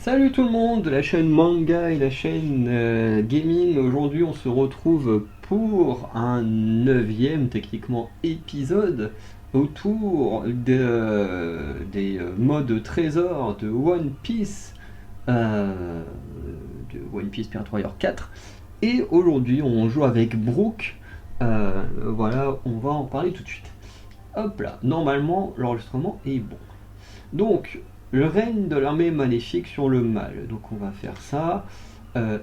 Salut tout le monde de la chaîne Manga et la chaîne Gaming. Aujourd'hui on se retrouve pour un neuvième techniquement épisode autour des modes trésors de One Piece, euh, Pirate Warrior 4. Et aujourd'hui on joue avec Brook. Voilà, on va en parler tout de suite. Hop là, normalement l'enregistrement est bon. Donc, le règne de l'armée maléfique sur le mal. Donc on va faire ça.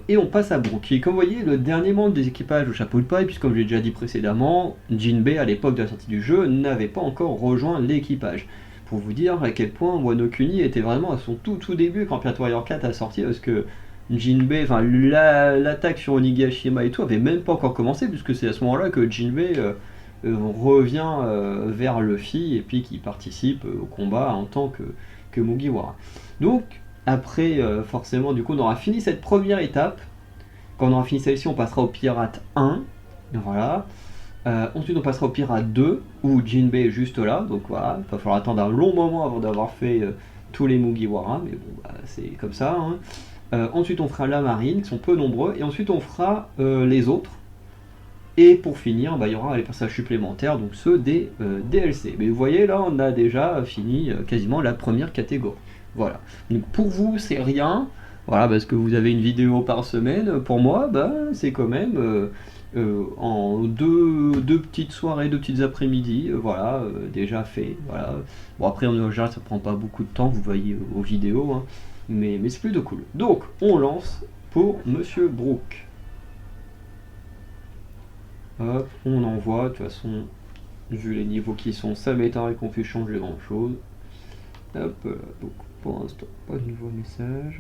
Et on passe à Brook, qui est, comme vous voyez, le dernier membre des équipages au chapeau de paille, puisque comme je l'ai déjà dit précédemment, Jinbei, à l'époque de la sortie du jeu, n'avait pas encore rejoint l'équipage. Pour vous dire à quel point Wano Kuni était vraiment à son tout début quand Pirate Warrior 4 a sorti, parce que Jinbei, enfin l'attaque sur Onigashima et tout avait même pas encore commencé, puisque c'est à ce moment-là que Jinbei revient vers Luffy et puis qui participe au combat en tant que Mugiwara. Donc après forcément du coup on aura fini cette première étape. Quand on aura fini celle-ci on passera au Pirate 1. Voilà. Ensuite on passera au Pirate 2 où Jinbei est juste là. Donc voilà, il va falloir attendre un long moment avant d'avoir fait tous les Mugiwara, mais bon bah, c'est comme ça. Hein. Ensuite on fera la marine, qui sont peu nombreux, et ensuite on fera les autres. Et pour finir, bah, il y aura les passages supplémentaires, donc ceux des DLC. Mais vous voyez, là, on a déjà fini quasiment la première catégorie. Voilà. Donc pour vous, c'est rien. Voilà, parce que vous avez une vidéo par semaine. Pour moi, bah, c'est quand même en deux petites soirées, deux petites après-midi, voilà, déjà fait. Voilà. Bon, après, en général, ça prend pas beaucoup de temps, vous voyez aux vidéos, hein, mais c'est plutôt cool. Donc, on lance pour Monsieur Brook. Hop, on envoie, de toute façon, vu les niveaux qui sont, ça m'étonnerait qu'on puisse changer grand chose. Hop, donc pour l'instant, pas de nouveau message.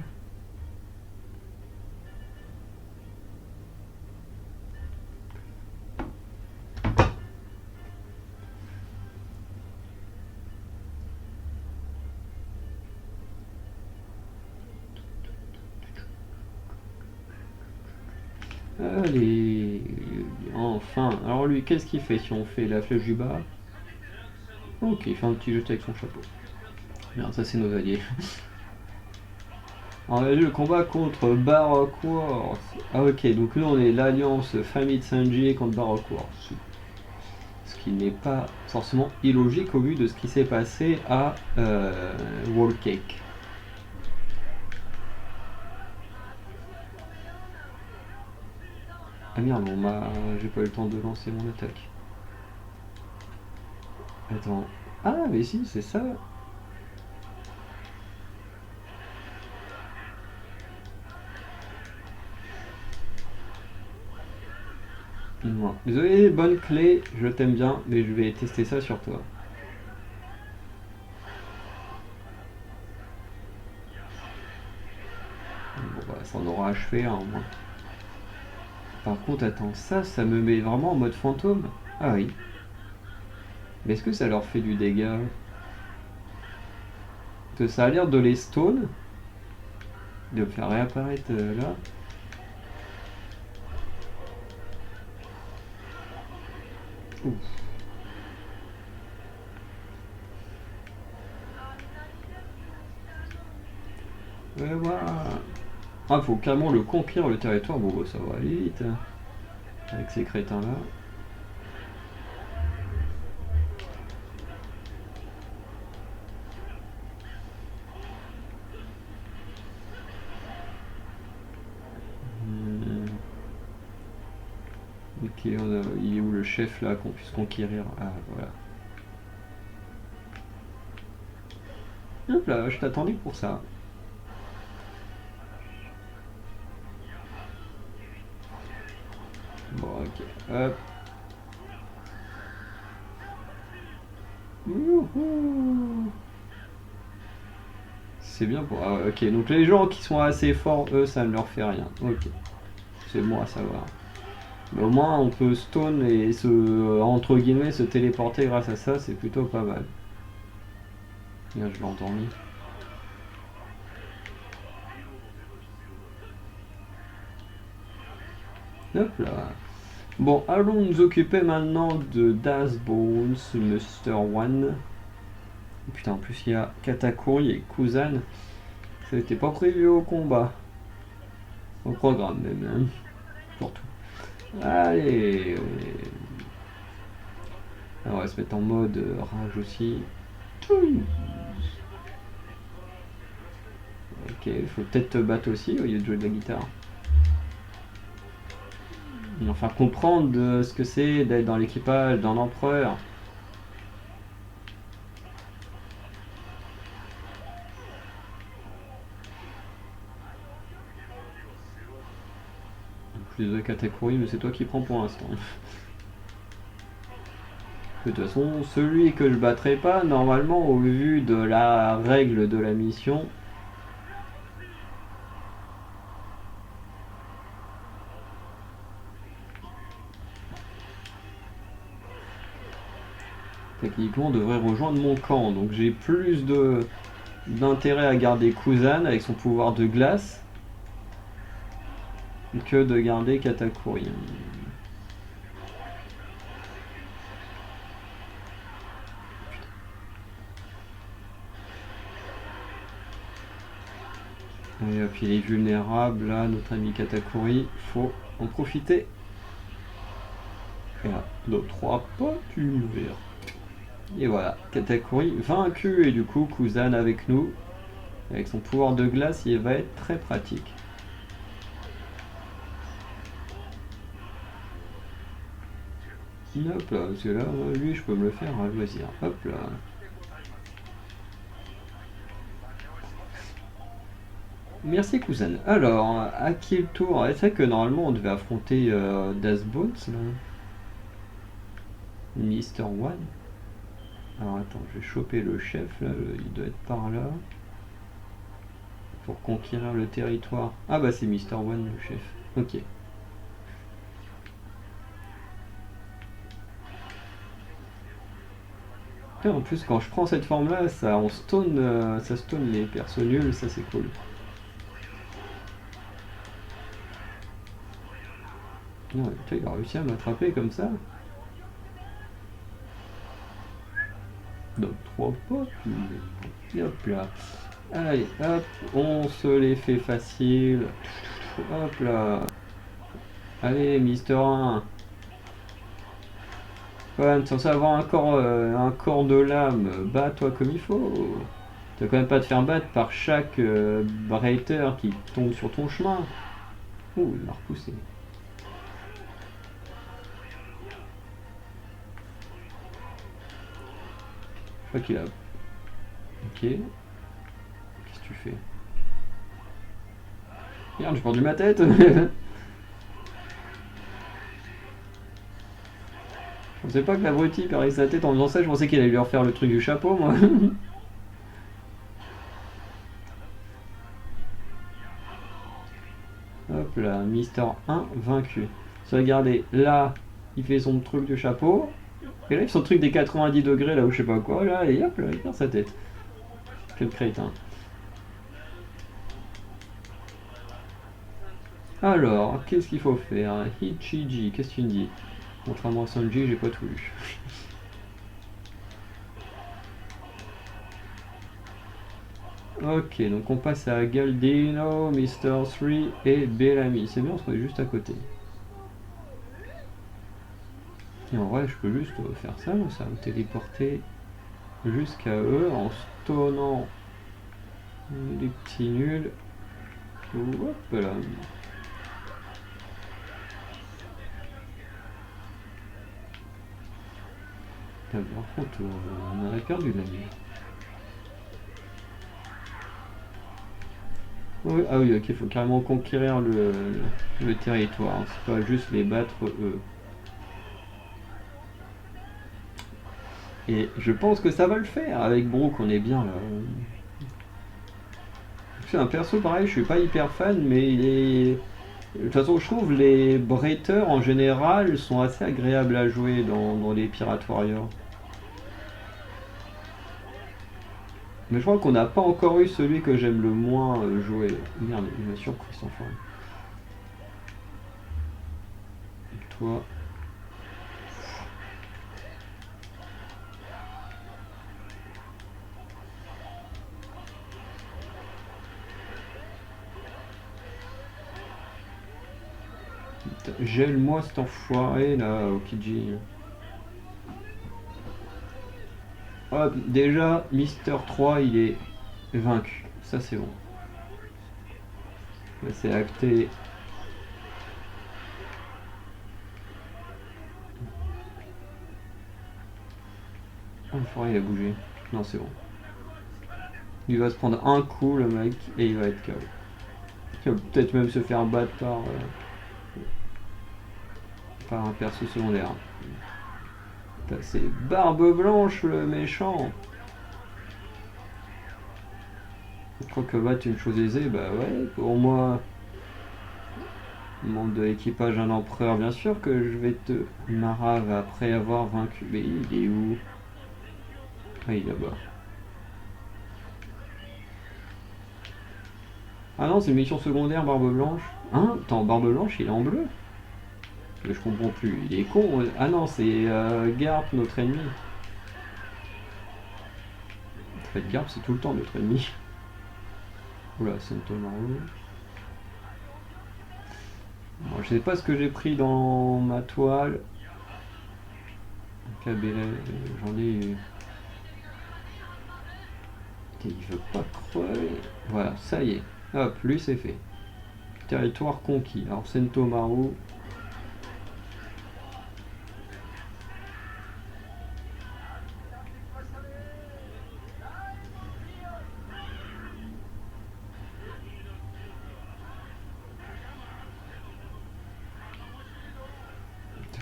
Allez, enfin. Alors lui, qu'est-ce qu'il fait si on fait la flèche du bas? Ok, il fait un petit jeté avec son chapeau. Bien, ça c'est nos alliés. On a vu le combat contre Baroque Wars. Ah ok, donc nous on est l'alliance famille de Sanji contre Baroque Wars. Ce qui n'est pas forcément illogique au vu de ce qui s'est passé à Wall Cake. Ah merde, j'ai pas eu le temps de lancer mon attaque. Attends. Ah mais si, c'est ça. Non. Désolé, bonne clé, je t'aime bien, mais je vais tester ça sur toi. Bon bah ça en aura achevé un au moins. Par contre, attends, ça me met vraiment en mode fantôme. Ah oui. Mais est-ce que ça leur fait du dégât? Parce que ça a l'air de les stone, de me faire réapparaître là. Ouf. Ouais, voilà. Ah, faut carrément le conquérir le territoire. Bon, bah, ça va aller vite. Hein, avec ces crétins là. Ok, il est où le chef là qu'on puisse conquérir? Ah, voilà. Hop là, je t'attendais pour ça. Bon, ok. Hop. Youhou. C'est bien pour. Ah, ouais, ok, donc les gens qui sont assez forts, eux, ça ne leur fait rien. Ok, c'est bon à savoir. Mais au moins, on peut stone et entre guillemets, se téléporter grâce à ça, c'est plutôt pas mal. Là, je l'ai endormi. Hop là. Bon, allons nous occuper maintenant de Das Bones, Mr. One. Putain, en plus il y a Katakuri et Kuzan. C'était pas prévu au combat. Au programme même, hein. Surtout. Allez. Alors, on va se mettre en mode rage aussi. Ok, il faut peut-être te battre aussi au lieu de jouer de la guitare. Et enfin, comprendre ce que c'est d'être dans l'équipage d'un empereur. Je suis désolé Katakuri, mais c'est toi qui prends pour l'instant. De toute façon, celui que je battrai pas, normalement, au vu de la règle de la mission, techniquement, devrait rejoindre mon camp. Donc j'ai plus d'intérêt à garder Kuzan avec son pouvoir de glace que de garder Katakuri. Et puis il est vulnérable là, notre ami Katakuri, faut en profiter. Et là, nos 3 potes univers. Et voilà, Katakuri vaincu et du coup Kuzan avec nous. Avec son pouvoir de glace, il va être très pratique. Hop là, parce que là, lui, je peux me le faire à loisir. Hop là. Merci Kuzan. Alors, à qui est le tour? C'est vrai que normalement on devait affronter Das Bones là. Mister One. Alors attends, je vais choper le chef là, il doit être par là. Pour conquérir le territoire. Ah bah c'est Mister One le chef. Ok. Et en plus quand je prends cette forme là, ça stone les persos nuls, ça c'est cool. Non, il a réussi à m'attraper comme ça. Donc 3 potes. Et hop là. Allez, hop, on se les fait facile. Hop là. Allez, Mister 1. Ouais, censé avoir un corps de lame, bats-toi comme il faut. Tu vas quand même pas te faire battre par chaque Breiter qui tombe sur ton chemin. Ouh, il m'a repoussé. Je crois qu'il a... Ok. Qu'est-ce que tu fais? Merde, j'ai perdu ma tête. Je pensais pas que l'abruti perdait sa tête en faisant ça, je pensais qu'il allait lui refaire le truc du chapeau, moi. Hop là, Mister 1 vaincu. Regardez, là, il fait son truc du chapeau. Et là, il fait son truc des 90 degrés, là, où je sais pas quoi, là, et hop là, il perd sa tête. Quel crétin. Alors, qu'est-ce qu'il faut faire? Hichiji, qu'est-ce que tu me dis? Contrairement à Sanji, j'ai pas tout lu. Ok, donc on passe à Galdino, Mister 3 et Bellamy. C'est bien, on se met juste à côté. Et en vrai, je peux juste faire ça, ça va me téléporter jusqu'à eux en stonnant les petits nuls. Hop là. Par contre, on aurait perdu la nuit. Oui, ah oui, ok, il faut carrément conquérir le territoire, hein, c'est pas juste les battre eux. Et je pense que ça va le faire, avec Brook on est bien là. C'est un perso pareil, je suis pas hyper fan, mais il est... De toute façon, je trouve les Breiters en général sont assez agréables à jouer dans les Pirate Warriors. Mais je crois qu'on n'a pas encore eu celui que j'aime le moins jouer. Merde, il m'a surpris sans forme. Toi. Gèle-moi cet enfoiré là, Okiji. Hop, déjà, Mister 3 il est vaincu. Ça c'est bon. Là, c'est acté. Oh, l'enfoiré il a bougé. Non, c'est bon. Il va se prendre un coup le mec et il va être KO. Il va peut-être même se faire battre par un perso secondaire. C'est Barbe Blanche le méchant. Je crois que battre une chose aisée, bah ouais, pour moi, monde de l'équipage un empereur, bien sûr que je vais te marave après avoir vaincu. Mais il est où? Ah, il est là-bas. Ah non, c'est une mission secondaire, Barbe Blanche. Hein? Attends, Barbe Blanche, il est en bleu? Mais je comprends plus, il est con. Ah non, c'est Garp, notre ennemi. En fait, Garp, c'est tout le temps notre ennemi. Oula, Sentomaru. Bon, je sais pas ce que j'ai pris dans ma toile. Cabella, j'en ai. Il veut pas crever. Voilà, ça y est. Hop, lui c'est fait. Territoire conquis. Alors Sentomaru.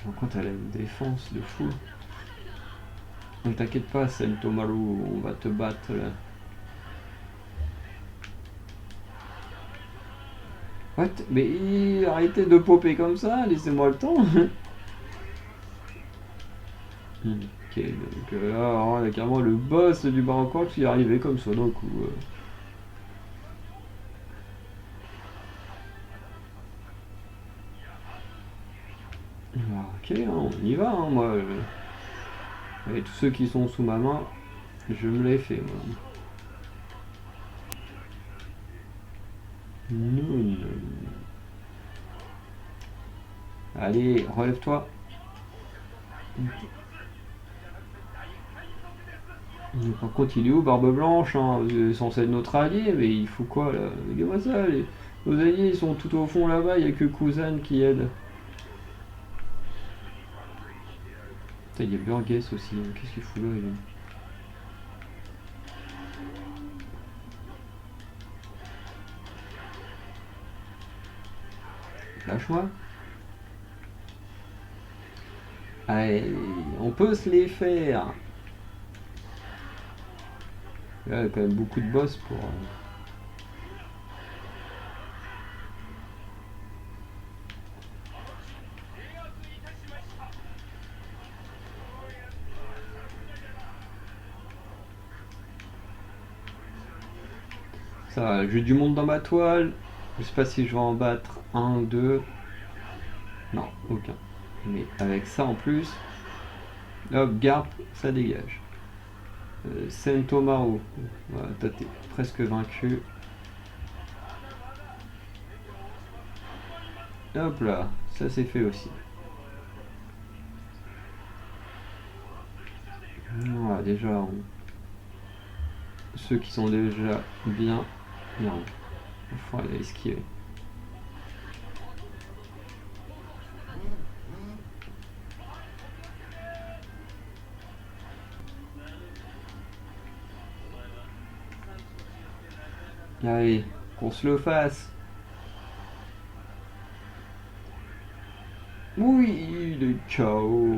Par contre, elle a une défense de fou. Ne t'inquiète pas, Sentomaru, on va te battre là. What? Mais arrêtez de popper comme ça, laissez-moi le temps. Ok, donc là, on a carrément le boss du Baroque qui est arrivé comme ça d'un coup. Ok, hein, on y va, hein, moi. Et tous ceux qui sont sous ma main, je me les fais, moi. Non. Allez, relève-toi. Par contre, il est où, Barbe Blanche, hein, c'est censé être notre allié, mais il faut quoi là? Regarde ça, nos alliés ils sont tout au fond là-bas, il n'y a que Kuzan qui aide. Putain, il y a Burgess aussi, hein. Qu'est-ce qu'il fout là, lui? Lâche-moi. Allez, on peut se les faire. Là, il y a quand même beaucoup de boss pour. Ça va, j'ai du monde dans ma toile. Je sais pas si je vais en battre un ou deux. Non, aucun. Mais avec ça en plus. Hop, Garp, ça dégage. Sentomaru. Voilà, t'es presque vaincu. Hop là, ça c'est fait aussi. Voilà, déjà, ceux qui sont déjà bien. Merde, il faut aller esquiver. Allez, qu'on se le fasse. Oui, il est KO.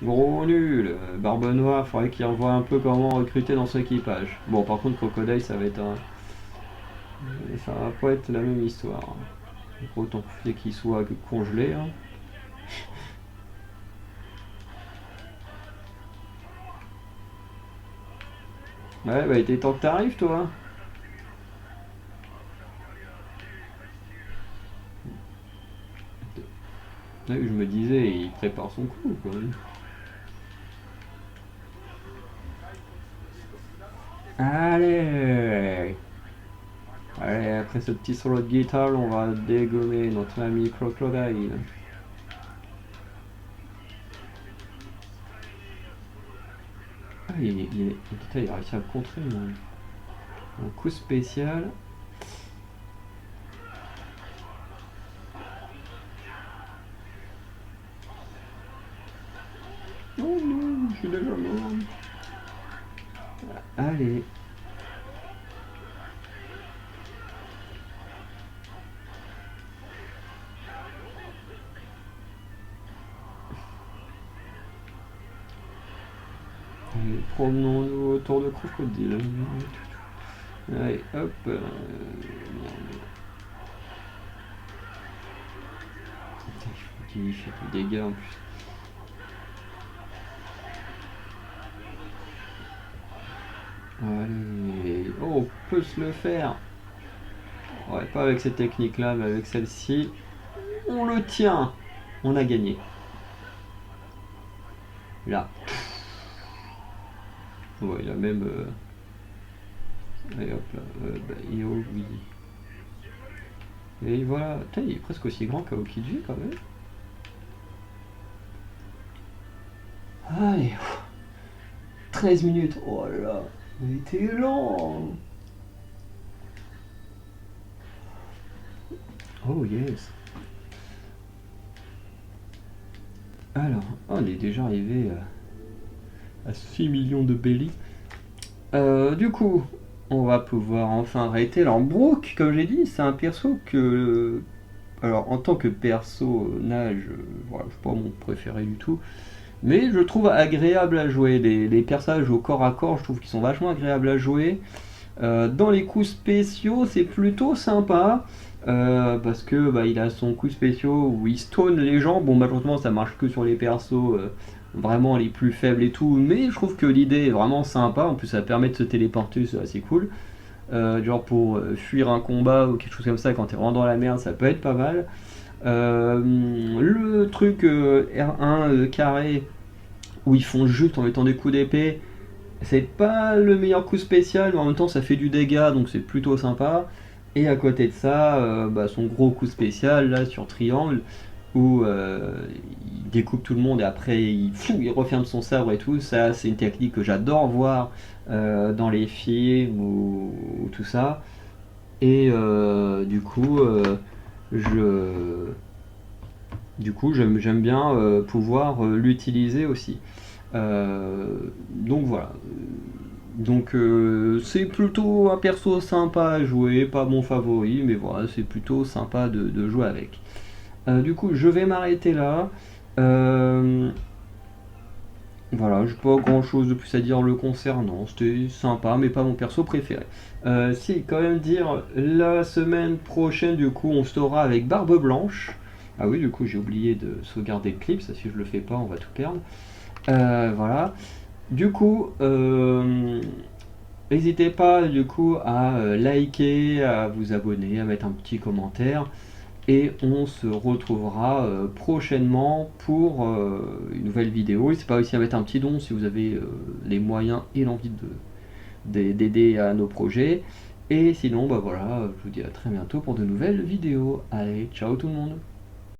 Gros nul. Barbe Noire, faudrait qu'il revoie un peu comment recruter dans son équipage. Bon, par contre, Crocodile, ça va être un. Ça va pas être la même histoire. Autant qu'il soit congelé. Hein. Ouais, bah, il était temps que t'arrives, toi. Ouais, je me disais, il prépare son coup, quand même. Allez, allez, Et après ce petit solo de guitare, on va dégommer notre ami Crocodile. Ah, putain, il a réussi à contrer mon coup spécial. Oh non, je suis déjà mort. Allez. Promenons-nous autour de crocodile. Allez, hop. Merde. Putain, il faut qu'il fait des dégâts en plus. Allez. Oh, on peut se le faire. Ouais, pas avec cette technique-là, mais avec celle-ci. On le tient. On a gagné. Là. Ouais, il a même... Allez hop là. Bah, oui. Et voilà. Putain, il est presque aussi grand qu'Aokiji quand même. Allez. 13 minutes. Oh là là. Il était lent. Oh yes. Alors, on est déjà arrivé à 6 millions de belly. Du coup, on va pouvoir enfin arrêter. Alors, Brook, comme j'ai dit, c'est un perso que. Alors, en tant que personnage, voilà, c'est pas mon préféré du tout. Mais je trouve agréable à jouer. Les personnages au corps à corps, je trouve qu'ils sont vachement agréables à jouer. Dans les coups spéciaux, c'est plutôt sympa. Parce que il a son coup spéciaux où il stone les gens. Bon, malheureusement, ça marche que sur les persos vraiment les plus faibles et tout. Mais je trouve que l'idée est vraiment sympa. En plus, ça permet de se téléporter, c'est assez cool. Genre pour fuir un combat ou quelque chose comme ça, quand t'es vraiment dans la merde, ça peut être pas mal. Le truc R1 carré où ils font juste en mettant des coups d'épée, c'est pas le meilleur coup spécial, mais en même temps ça fait du dégât, donc c'est plutôt sympa. Et à côté de ça, son gros coup spécial là sur triangle, où il découpe tout le monde et après il referme son sabre et tout. Ça, c'est une technique que j'adore voir dans les films ou tout ça. Et je, j'aime bien pouvoir l'utiliser aussi. Donc voilà. Donc c'est plutôt un perso sympa à jouer, pas mon favori, mais voilà, c'est plutôt sympa de jouer avec. Du coup, je vais m'arrêter là. Euh, voilà, j'ai pas grand chose de plus à dire le concernant. C'était sympa, mais pas mon perso préféré. Si, quand même dire, la semaine prochaine, du coup, on sera avec Barbe Blanche. Ah oui, du coup, j'ai oublié de sauvegarder le clip, ça si je le fais pas, on va tout perdre. Voilà. Du coup, n'hésitez pas du coup à liker, à vous abonner, à mettre un petit commentaire. Et on se retrouvera prochainement pour une nouvelle vidéo. N'hésitez pas aussi à mettre un petit don si vous avez les moyens et l'envie d'aider à nos projets. Et sinon, voilà, je vous dis à très bientôt pour de nouvelles vidéos. Allez, ciao tout le monde!